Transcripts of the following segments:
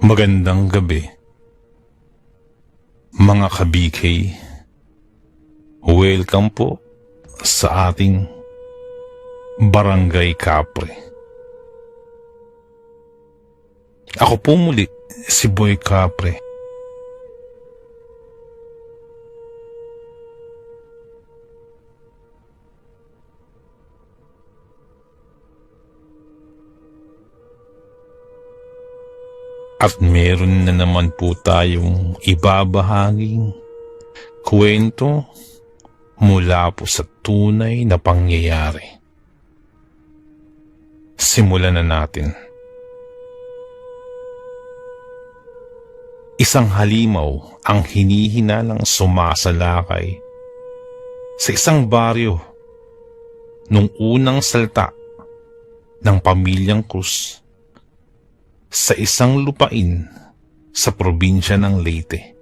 Magandang gabi, mga ka-BK. Welcome po sa ating Barangay Capre. Ako po muli, si Boy Capre. At meron na naman po tayong ibabahaging kwento mula po sa tunay na pangyayari. Simulan na natin. Isang halimaw ang hinihinalang sumasalakay sa isang baryo nung unang salta ng pamilyang Cruz sa isang lupain sa probinsya ng Leyte.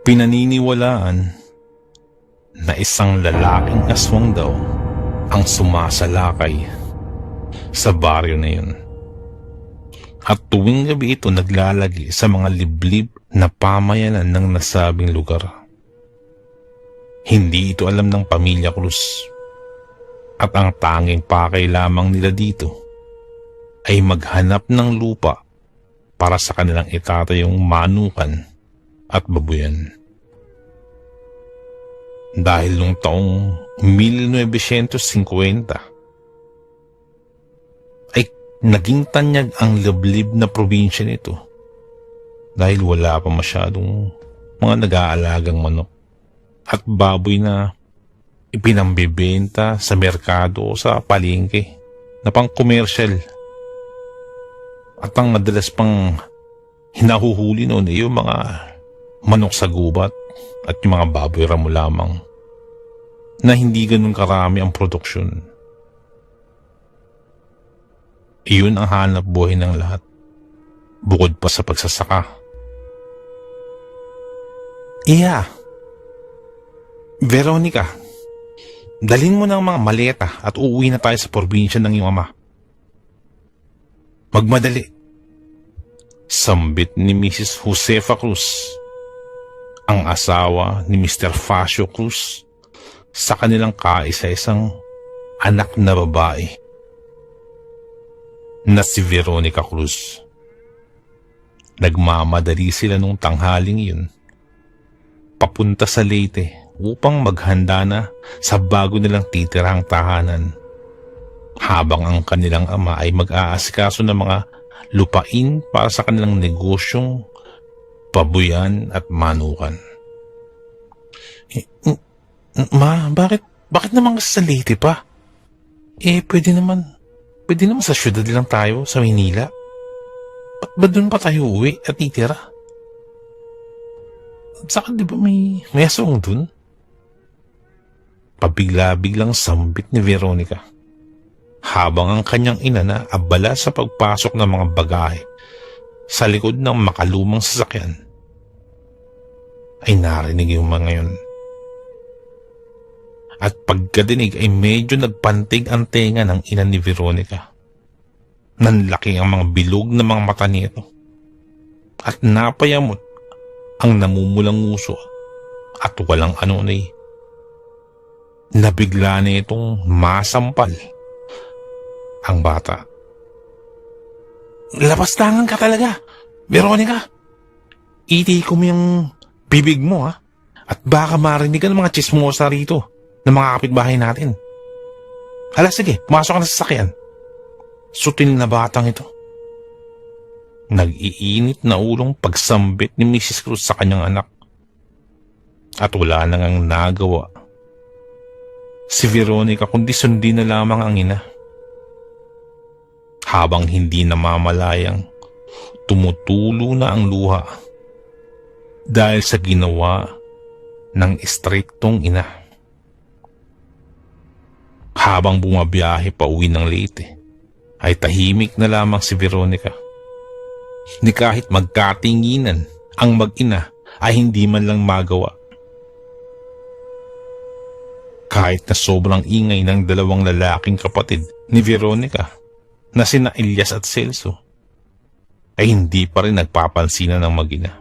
Pinaniniwalaan na isang lalaking aswang daw ang sumasalakay sa baryo na yun. At tuwing gabi ito naglalagi sa mga liblib na pamayanan ng nasabing lugar. Hindi ito alam ng pamilya Cruz. At ang tanging pakay lamang nila dito ay maghanap ng lupa para sa kanilang itatayong manukan at babuyan. Dahil noong taong 1950 ay naging tanyag ang liblib na probinsya nito dahil wala pa masyadong mga nag-aalagang manok at baboy na ipinambibenta sa merkado o sa palengke na pang komersyal. At ang madalas pang hinahuhuli noon ay yung mga manok sa gubat at yung mga baboy ramo lamang na hindi ganun karami ang produksyon. Iyon ang hanap buhay ng lahat, bukod pa sa pagsasaka. Veronica, dalhin mo ng mga maleta at uuwi na tayo sa probinsya ng iyong ama. Magmadali. Sambit ni Mrs. Josefa Cruz, ang asawa ni Mr. Facio Cruz, sa kanilang kaisa-isang anak na babae na si Veronica Cruz. Nagmamadali sila nung tanghaling yun papunta sa Leyte upang maghanda na sa bago nilang titirang tahanan, habang ang kanilang ama ay mag-aasikaso ng mga lupain para sa kanilang negosyong pabuyan at manukan. Ma, bakit naman sa Leyte pa? Pwede naman sa syudad lang tayo, sa Maynila. Ba't ba doon pa tayo uwi at titira? Saka di ba may aswang doon? Pabigla-biglang sambit ni Veronica, habang ang kanyang ina na abala sa pagpasok ng mga bagahe sa likod ng makalumang sasakyan ay narinig yung mga yun. At pagkadinig ay medyo nagpantig ang tenga ng ina ni Veronica. Nanlaki ang mga bilog na mga mata nito at napayamot ang namumulang nguso at walang anunay. Nabigla na itong masampal ang bata. Lapastangan ka talaga, Veronica. Iti ko mo yung bibig mo, ha? At baka marinig ka ng mga chismosa rito ng mga kapitbahay natin. Hala, sige, pumasok ka na sa sasakyan. Sutil na batang ito. Nag-iinit na ulong pagsambit ni Mrs. Cruz sa kanyang anak. At wala nang nagawa si Veronica kundi sundin na lamang ang ina. Habang hindi namamalayang tumutulo na ang luha dahil sa ginawa ng istriktong ina. Habang bumabiyahe pa uwi ng Leyte ay tahimik na lamang si Veronica. Ni kahit magkatinginan ang mag-ina ay hindi man lang magawa. Kahit na sobrang ingay ng dalawang lalaking kapatid ni Veronica na sina Elias at Celso ay hindi pa rin nagpapansinan ng mag-ina.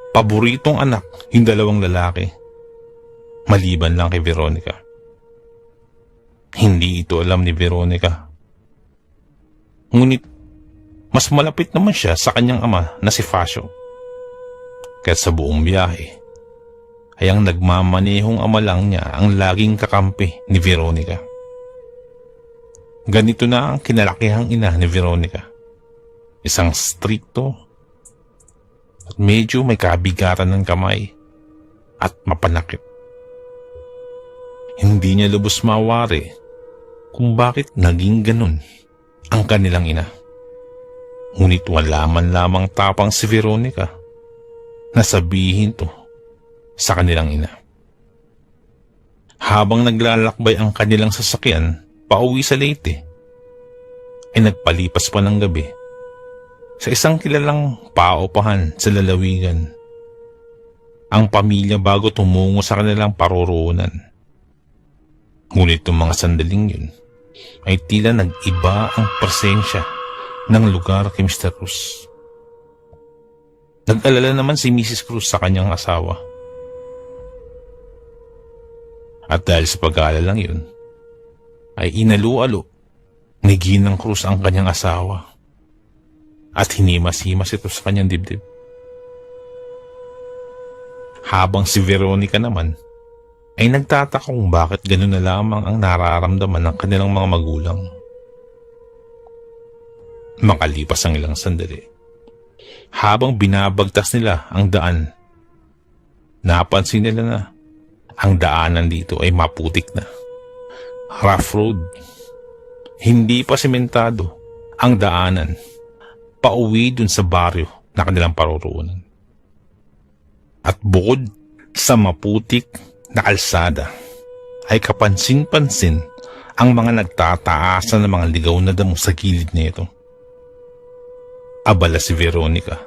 Paboritong anak yung dalawang lalaki, maliban lang kay Veronica. Hindi ito alam ni Veronica. Ngunit mas malapit naman siya sa kanyang ama na si Fasio. Kaya sa buong biyahe ay ang nagmamanehong ama lang niya ang laging kakampi ni Veronica. Ganito na ang kinalakihang ina ni Veronica. Isang strikto at medyo may kabigatan ng kamay at mapanakit. Hindi niya lubos mawari kung bakit naging ganun ang kanilang ina. Ngunit wala man lamang tapang si Veronica na sabihin to sa kanilang ina. Habang naglalakbay ang kanilang sasakyan pauwi sa Leyte, ay nagpalipas pa ng gabi sa isang kilalang paupahan sa lalawigan ang pamilya bago tumungo sa kanilang paroroonan. Ngunit yung mga sandaling yun ay tila nag-iba ang presensya ng lugar kay Mr. Cruz. Nag-alala naman si Mrs. Cruz sa kanyang asawa. At dahil sa pag-aalala lang yun, ay inalu-alo ni Ginang Cruz ang kanyang asawa at hinimas-himas ito sa kanyang dibdib. Habang si Veronica naman ay nagtataka kung bakit gano'n na lamang ang nararamdaman ng kanilang mga magulang. Makalipas ang ilang sandali, habang binabagtas nila ang daan, napansin nila na ang daanan dito ay maputik na. Rough road. Hindi pa sementado ang daanan pauwi dun sa baryo na kanilang paroroonan. At bukod sa maputik na kalsada, ay kapansin-pansin ang mga nagtataasan ng mga ligaw na damo sa gilid nito. Abala si Veronica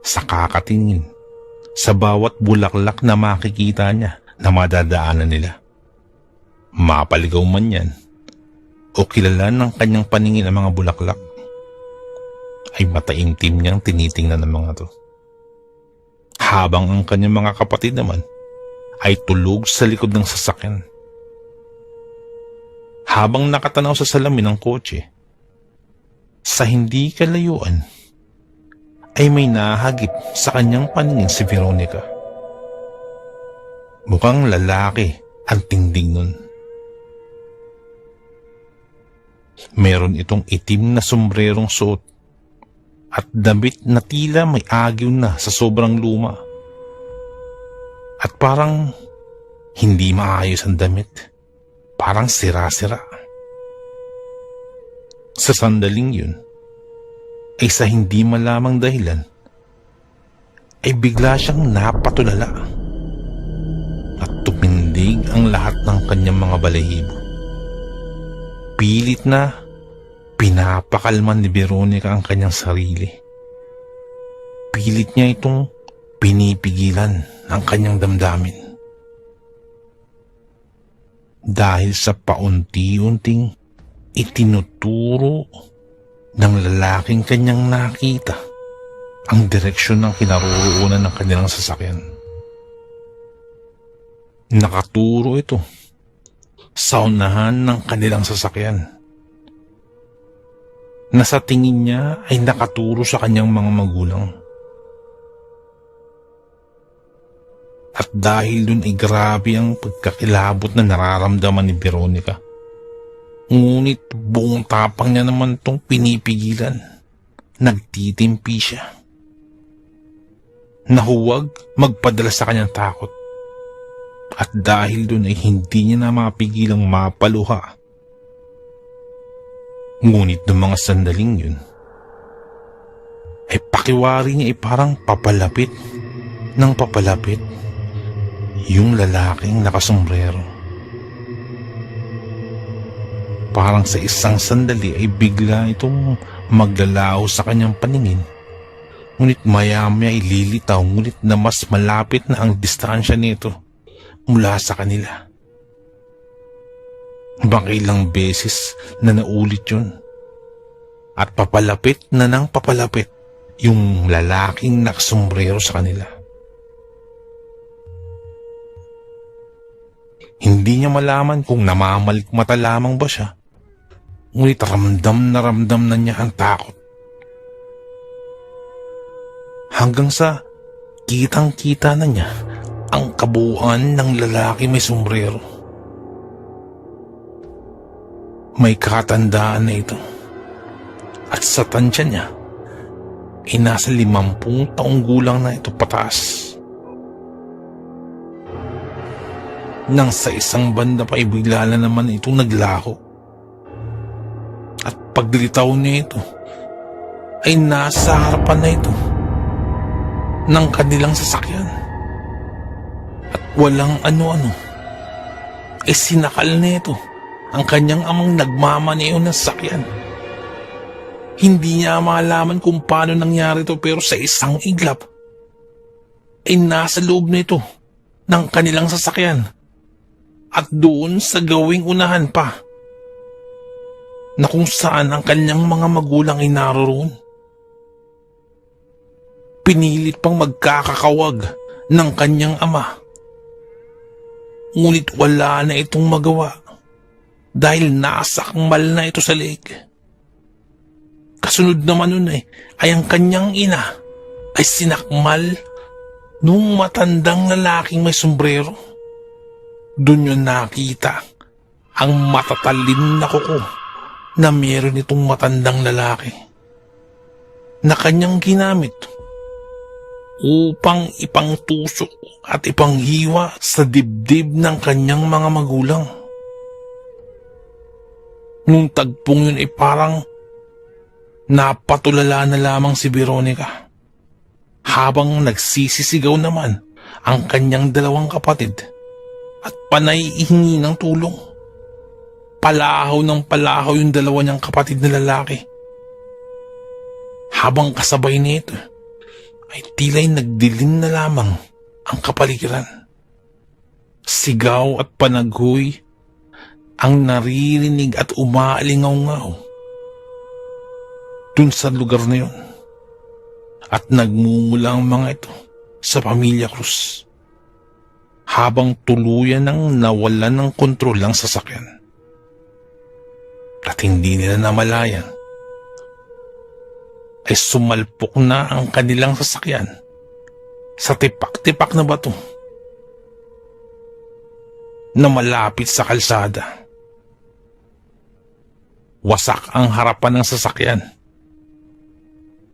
sa kakatingin sa bawat bulaklak na makikita niya na madadaanan nila. Mapaligaw man yan o kilala ng kanyang paningin ang mga bulaklak, ay mataimtim niyang tinitingnan ng mga to. Habang ang kanyang mga kapatid naman ay tulog sa likod ng sasakyan. Habang nakatanaw sa salamin ng kotse, sa hindi kalayuan ay may nahagip sa kanyang paningin si Veronica. Mukhang lalaki ang tingding nun. Meron itong itim na sombrerong suot at damit na tila may agyo na sa sobrang luma. At parang hindi maayos ang damit. Parang sira-sira. Sa sandaling yun, ay sa hindi malamang dahilan, ay bigla siyang napatulala at tumindig ang lahat ng kanyang mga balahibo. Pilit na pinapakalman ni Veronica ang kanyang sarili. Pilit niya itong pinipigilan ang kanyang damdamin. Dahil sa paunti-unting itinuturo ng lalaking kanyang nakita ang direksyon ng kinaroroonan ng kanilang sasakyan. Nakaturo ito sa unahan ng kanilang sasakyan na sa tingin niya ay nakaturo sa kanyang mga magulang. At dahil dun ay grabe ang pagkakilabot na nararamdaman ni Veronica. Ngunit buong tapang niya naman tong pinipigilan. Nagtitimpi siya. Na huwag magpadala sa kanyang takot. At dahil dun ay hindi niya na mapigilang mapaluha. Ngunit ng mga sandaling yun, ay pakiwari niya ay parang papalapit ng papalapit yung lalaking nakasombrero. Parang sa isang sandali ay bigla itong maglalaho sa kanyang paningin. Ngunit maya-maya ay lilitaw, ngunit na mas malapit na ang distansya nito mula sa kanila. Makilang beses na naulit yun. At papalapit na nang papalapit yung lalaking nakasombrero sa kanila. Hindi niya malaman kung namamalikmata lamang ba siya, ngunit ramdam na niya ang takot. Hanggang sa kitang-kita na niya ang kabuuan ng lalaki may sombrero. May katandaan na ito. At sa tansya niya, ay nasa 50 taong gulang na ito pataas. Nang sa isang banda pa ay bigla na naman itong naglaho. At paglitaw niya ito, ay nasa harapan na ito ng kanilang sasakyan. At walang ano-ano, ay sinakal na ito ang kanyang amang nagmamaneo ng sasakyan. Hindi niya malaman kung paano nangyari ito, pero sa isang iglap ay nasa loob na ito ng kanilang sasakyan. At doon sa gawing unahan pa, na kung saan ang kanyang mga magulang ay naroon. Pinilit pang magkakakawag ng kanyang ama. Ngunit wala na itong magawa dahil nasakmal na ito sa leeg. Kasunod naman nun ay ang kanyang ina ay sinakmal nung matandang lalaking may sombrero. Doon yun nakita ang matatalim na kuko na meron itong matandang lalaki na kanyang ginamit upang ipangtusok at ipanghiwa sa dibdib ng kanyang mga magulang. Nung tagpong yun ay parang napatulala na lamang si Veronica habang nagsisisigaw naman ang kanyang dalawang kapatid at panay ihingi ng tulong. Palahaw ng palahaw yung dalawa niyang kapatid na lalaki. Habang kasabay nito ay tila'y nagdilim na lamang ang kapaligiran. Sigaw at panaghoy ang naririnig at umaalingaw-ngaw dun sa lugar na yun. At nagmumula ang mga ito sa Pamilya Cruz. Habang tuluyan nang nawalan ng kontrol ang sasakyan. At hindi nila namalayan, ay sumalpok na ang kanilang sasakyan sa tipak-tipak na bato na malapit sa kalsada. Wasak ang harapan ng sasakyan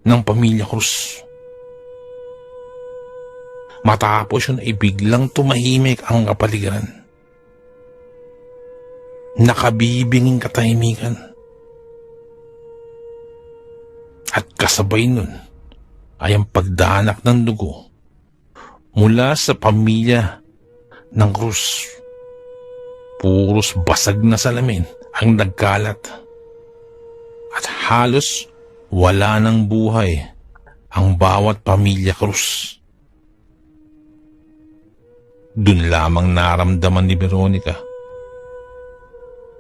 ng Pamilya Cruz. Matapos yun ay biglang tumahimik ang kapaligiran. Nakabibinging katahimikan. At kasabay nun ay ang pagdanak ng dugo mula sa pamilya ng Cruz. Puros basag na salamin ang nagkalat. At halos wala ng buhay ang bawat Pamilya Cruz. Dun lamang naramdaman ni Veronica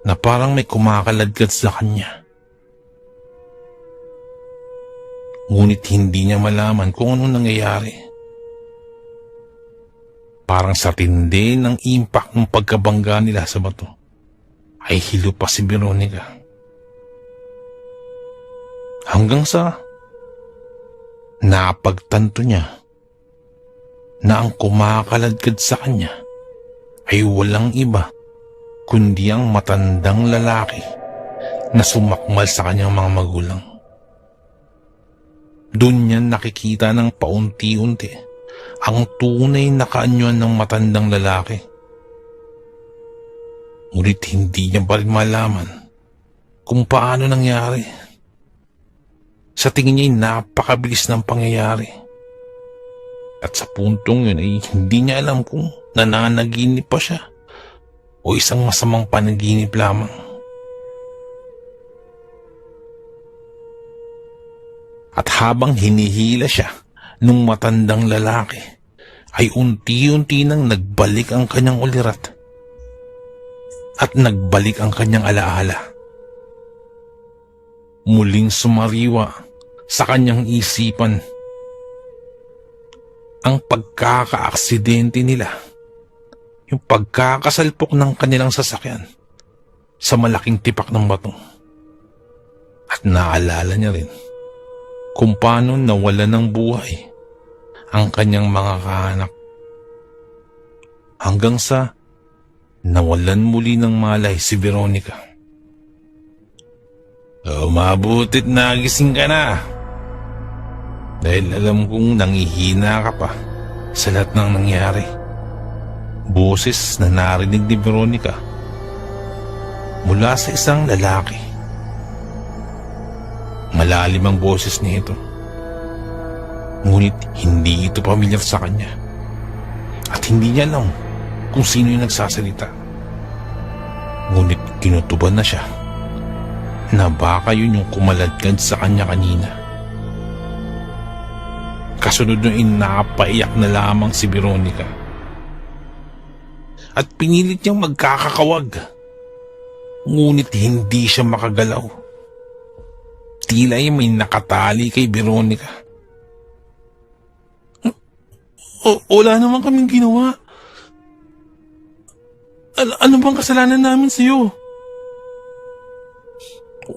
na parang may kumakaladkad sa kanya. Ngunit hindi niya malaman kung ano nangyayari. Parang sa tindi ng impact ng pagkabangga nila sa bato, ay hilo pa si Veronica. Hanggang sa napagtanto niya na ang kumakaladkad sa kanya ay walang iba kundi ang matandang lalaki na sumakmal sa kanyang mga magulang. Doon niya nakikita ng paunti-unti ang tunay na kaanyuan ng matandang lalaki. Ngunit hindi niya pa rin malaman kung paano nangyari. Sa tingin niya ay napakabilis ng pangyayari. At sa puntong yun ay hindi niya alam kung nananaginip pa siya o isang masamang panaginip lamang. At habang hinihila siya nung matandang lalaki, ay unti-unti nang nagbalik ang kanyang ulirat. at nagbalik ang kanyang alaala. Muling sumariwa sa kanyang isipan ang pagkakaaksidente nila, yung pagkakasalpok ng kanilang sasakyan sa malaking tipak ng bato. At naalala niya rin kung paano nawala ng buhay ang kanyang mga kaanak. Hanggang sa nawalan muli ng malay si Veronica. Mabutit nagising ka na. Dahil alam kong nangihina ka pa sa lahat ng nangyari. Boses na narinig ni Veronica mula sa isang lalaki. Malalim ang boses nito. Ngunit hindi ito pamilyar sa kanya. At hindi niya alam kung sino yung nagsasalita. Ngunit kinutuban na siya na baka yun yung kumaladkad sa kanya kanina. Kasunod nung napaiyak na lamang si Veronica. At pinilit niyang magkakakawag. Ngunit hindi siya makagalaw. Tila may nakatali kay Veronica. Wala naman kaming ginawa. Ano bang kasalanan namin sa iyo?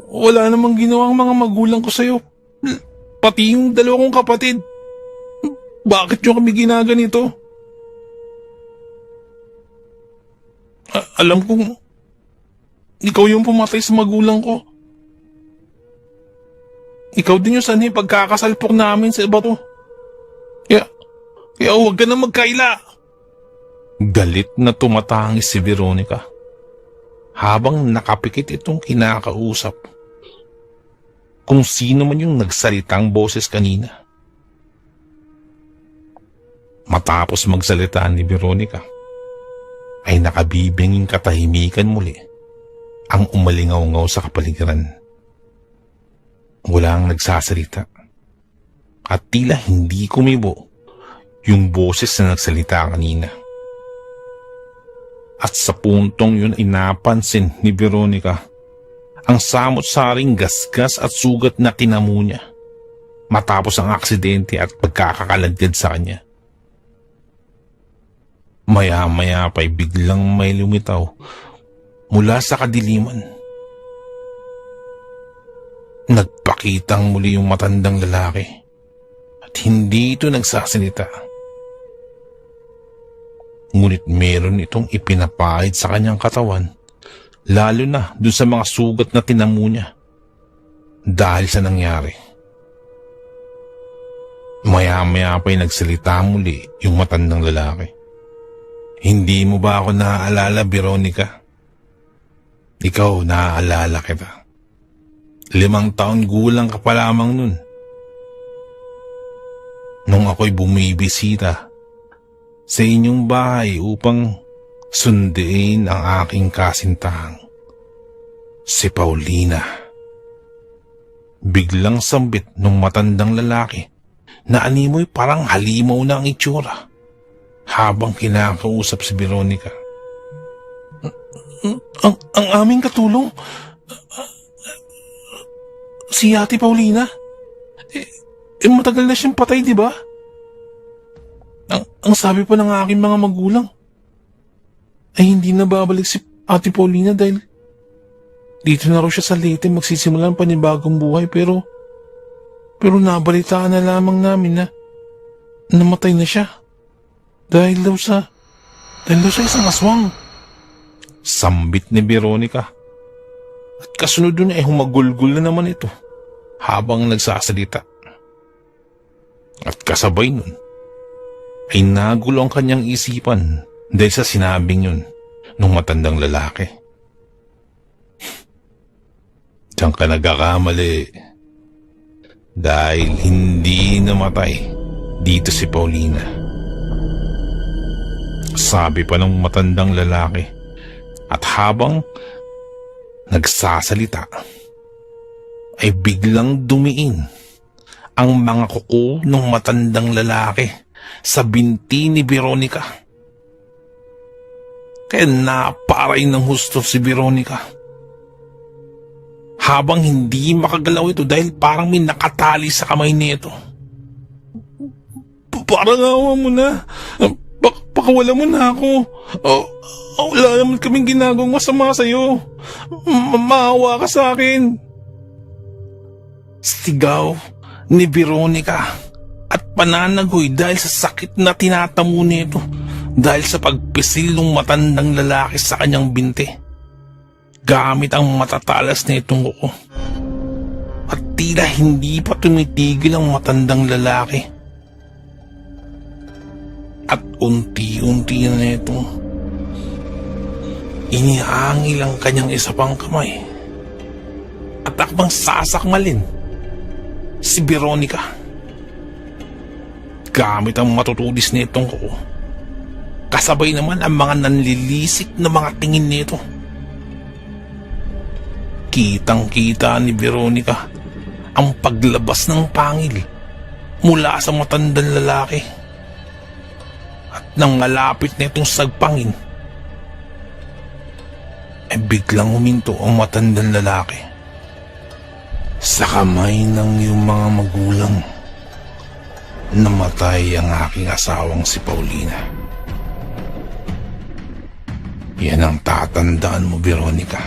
Wala namang ginawa ang mga magulang ko sa iyo. Pati yung dalawa kong kapatid. Bakit nyo kami ginaganito? Alam kong ikaw yung pumatay sa magulang ko. Ikaw din yung sanhi pagkakasalpok namin sa bato. Kaya huwag ka na magkaila. Galit na tumatangis si Veronica habang nakapikit itong kinakausap. Kung sino man yung nagsalitang boses kanina. Matapos magsalita ni Veronica, ay nakabibinging katahimikan muli ang umalingaw-ngaw sa kapaligiran. Walang nagsasalita at tila hindi kumibo yung boses na nagsalita kanina. At sa puntong yun ay napansin ni Veronica ang samot-saring gasgas at sugat na tinamo niya matapos ang aksidente at pagkakakalagkad sa kanya. Maya-maya pa'y biglang may lumitaw mula sa kadiliman. Nagpakitang muli yung matandang lalaki at hindi ito nagsasalita. Ngunit meron itong ipinapahid sa kanyang katawan, lalo na dun sa mga sugat na tinamo niya dahil sa nangyari. Maya-maya pa'y nagsalita muli yung matandang lalaki. Hindi mo ba ako naaalala, Veronica? Ikaw, naaalala kita. 5 taon gulang ka pa lamang nun. Nung ako'y bumibisita sa inyong bahay upang sunduin ang aking kasintahang, si Paulina. Biglang sambit nung matandang lalaki na animoy parang halimaw na ang itsura. Habang kinakausap si Veronica. Ang aming katulong? Si Ate Paulina? Matagal na siyang patay, di ba? Ang sabi pa ng aking mga magulang ay hindi na babalik si Ate Paulina dahil dito na raw siya sa Leyte magsisimula ng panibagong buhay pero nabalitaan na lamang namin na namatay na siya. Dahil daw sa isang aswang. Sambit ni Veronica. At kasunod doon ay humagulgul na naman ito habang nagsasalita. At kasabay nun ay nagulo ang kanyang isipan dahil sa sinabing yun nung matandang lalaki. Diyan ka nagkakamali dahil hindi namatay dito si Paulina. Sabi pa ng matandang lalaki at habang nagsasalita ay biglang dumiin ang mga kuko ng matandang lalaki sa binti ni Veronica. Kaya naparay ng husto si Veronica. Habang hindi makagalaw ito dahil parang may nakatali sa kamay nito. Parang awa mo na. Pakawala mo na ako. Wala naman kaming ginagawang masama sa'yo. Maawa ka sa akin. Sigaw ni Veronica at pananagoy dahil sa sakit na tinatamo nito dahil sa pagpisil ng matandang lalaki sa kanyang binti. Gamit ang matatalas na itong kuko. At tila hindi pa tumitigil ang matandang lalaki. At unti-unti na itong iniangil ang kanyang isa pang kamay. At akbang sasakmalin si Veronica. Gamit ang matutulis na itong kuko. Kasabay naman ang mga nanlilisik na mga tingin nito. Kitang-kita ni Veronica ang paglabas ng pangil mula sa matandang lalaki. At nang malapit na itong sagpangin, ay biglang huminto ang matandang lalaki sa kamay ng iyong mga magulang. Namatay ang aking asawang si Paulina. Yan ang tatandaan mo, Veronica.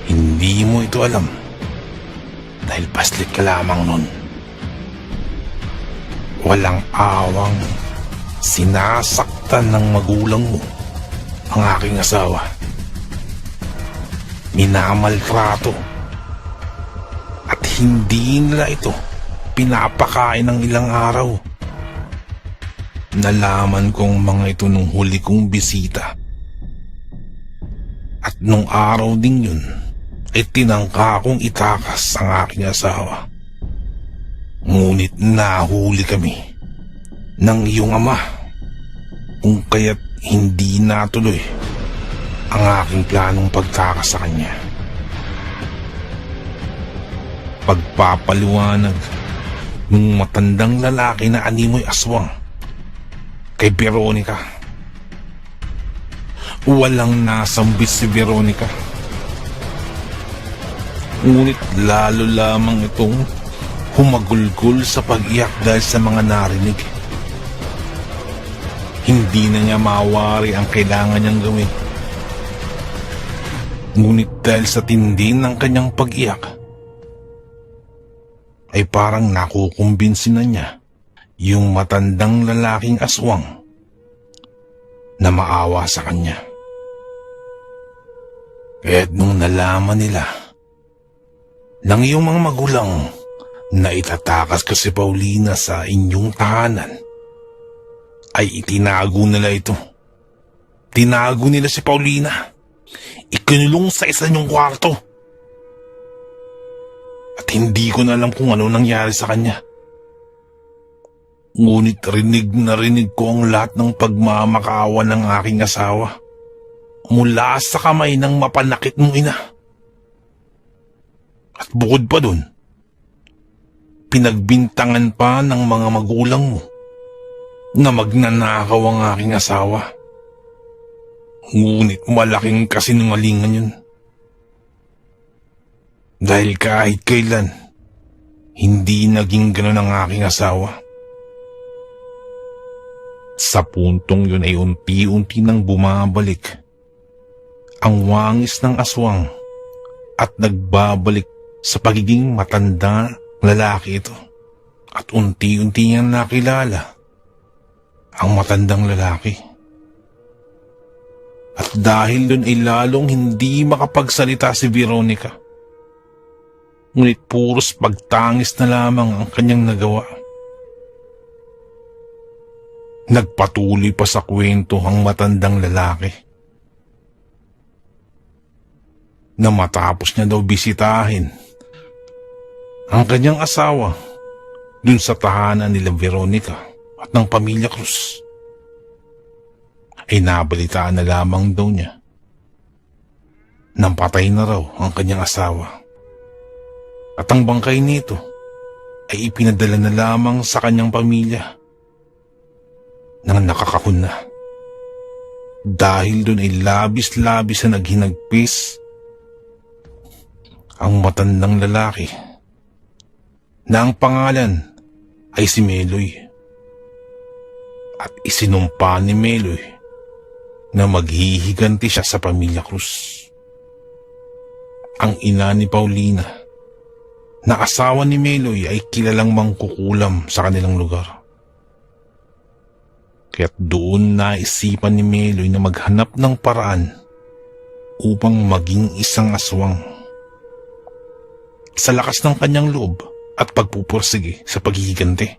Hindi mo ito alam dahil paslit ka lamang nun. Walang awang sinasaktan ng magulang mo ang aking asawa. Minamaltrato at hindi nila ito pinapakain ng ilang araw. Nalaman kong mga ito nung huli kong bisita. At nung araw ding yun, ay tinangka kong itakas ang aking asawa. Ngunit nahuli kami ng iyong ama, kung kaya't hindi natuloy ang aking planong pagtakas sa kanya. Pagpapaliwanag ng matandang lalaki na animoy aswang kay Veronica. Walang nasambit si Veronica. Ngunit lalo lamang itong humagulgol sa pag-iyak dahil sa mga narinig. Hindi na niya mawari ang kailangan niyang gawin. Ngunit dahil sa tindi ng kanyang pag-iyak, ay parang nakukumbinsi na niya yung matandang lalaking aswang na maawa sa kanya. Kaya't nung nalaman nila ng iyong mga magulang na itatakas ko si Paulina sa inyong tahanan, ay itinago nila ito. Tinago nila si Paulina. Ikinulong sa isa niyong kwarto. At hindi ko na alam kung ano nangyari sa kanya. Ngunit rinig na rinig ko ang lahat ng pagmamakaawa ng aking asawa mula sa kamay ng mapanakit mong ina. At bukod pa dun, pinagbintangan pa ng mga magulang mo na magnanakaw ang aking asawa. Ngunit malaking kasinungalingan yun. Dahil kahit kailan, hindi naging gano'n ang aking asawa. Sa puntong yun ay unti-unti nang bumabalik ang wangis ng aswang at nagbabalik sa pagiging matanda lalaki ito. At unti-unti niyang nakilala ang matandang lalaki. At dahil dun ay lalong hindi makapagsalita si Veronica. Ngunit puros pagtangis na lamang ang kanyang nagawa. Nagpatuloy pa sa kwento ang matandang lalaki na matapos niya daw bisitahin ang kanyang asawa dun sa tahanan nila Veronica at ng pamilya Cruz, ay nabalitaan na lamang daw niya nang patay na raw ang kanyang asawa. At ang bangkay nito ay ipinadala na lamang sa kanyang pamilya nang nakakahon na. dahil doon ay labis-labis na naghinagpis ang matandang lalaki na ang pangalan ay si Meloy. At isinumpa ni Meloy na maghihiganti siya sa pamilya Cruz. Ang ina ni Paulina na asawa ni Meloy ay kilalang mangkukulam sa kanilang lugar. Kaya't doon naisipan ni Meloy na maghanap ng paraan upang maging isang aswang. Sa lakas ng kanyang loob at pagpupursige sa paghihiganti,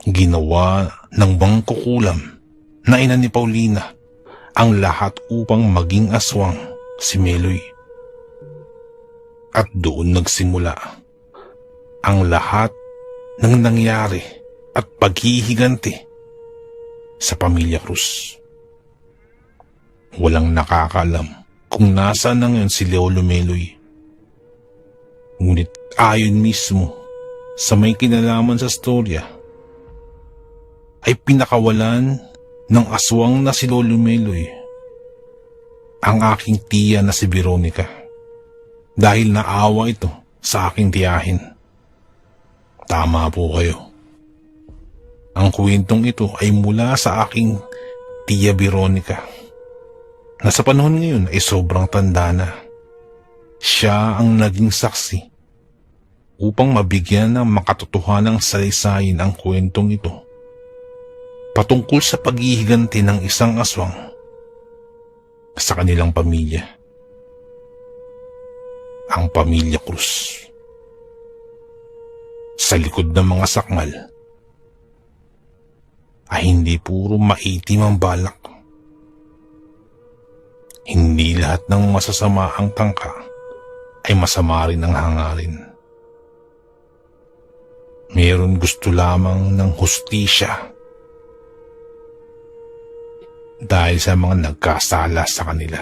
ginawa ng mangkukulam na ina ni Paulina ang lahat upang maging aswang si Meloy. At doon nagsimula ang lahat ng nangyari at paghihiganti sa pamilya Cruz. Walang nakakaalam kung nasaan na ngayon si Lolo Meloy. Ngunit ayon mismo sa may kinalaman sa storya, ay pinakawalan ng aswang na si Lolo Meloy ang aking tiya na si Veronica dahil naawa ito sa aking tiyahin. Tama po kayo. Ang kwentong ito ay mula sa aking tiya Veronica na sa panahon ngayon ay sobrang tanda na. Siya ang naging saksi upang mabigyan ng makatotohanang salaysayin ang kwentong ito patungkol sa paghihiganti ng isang aswang sa kanilang pamilya, ang pamilya Cruz. Sa likod ng mga sakmal ay hindi puro maitim ang balak. Hindi lahat ng masasama ang tangka ay masama rin ang hangarin. Meron gusto lamang ng hustisya dahil sa mga nagkasala sa kanila.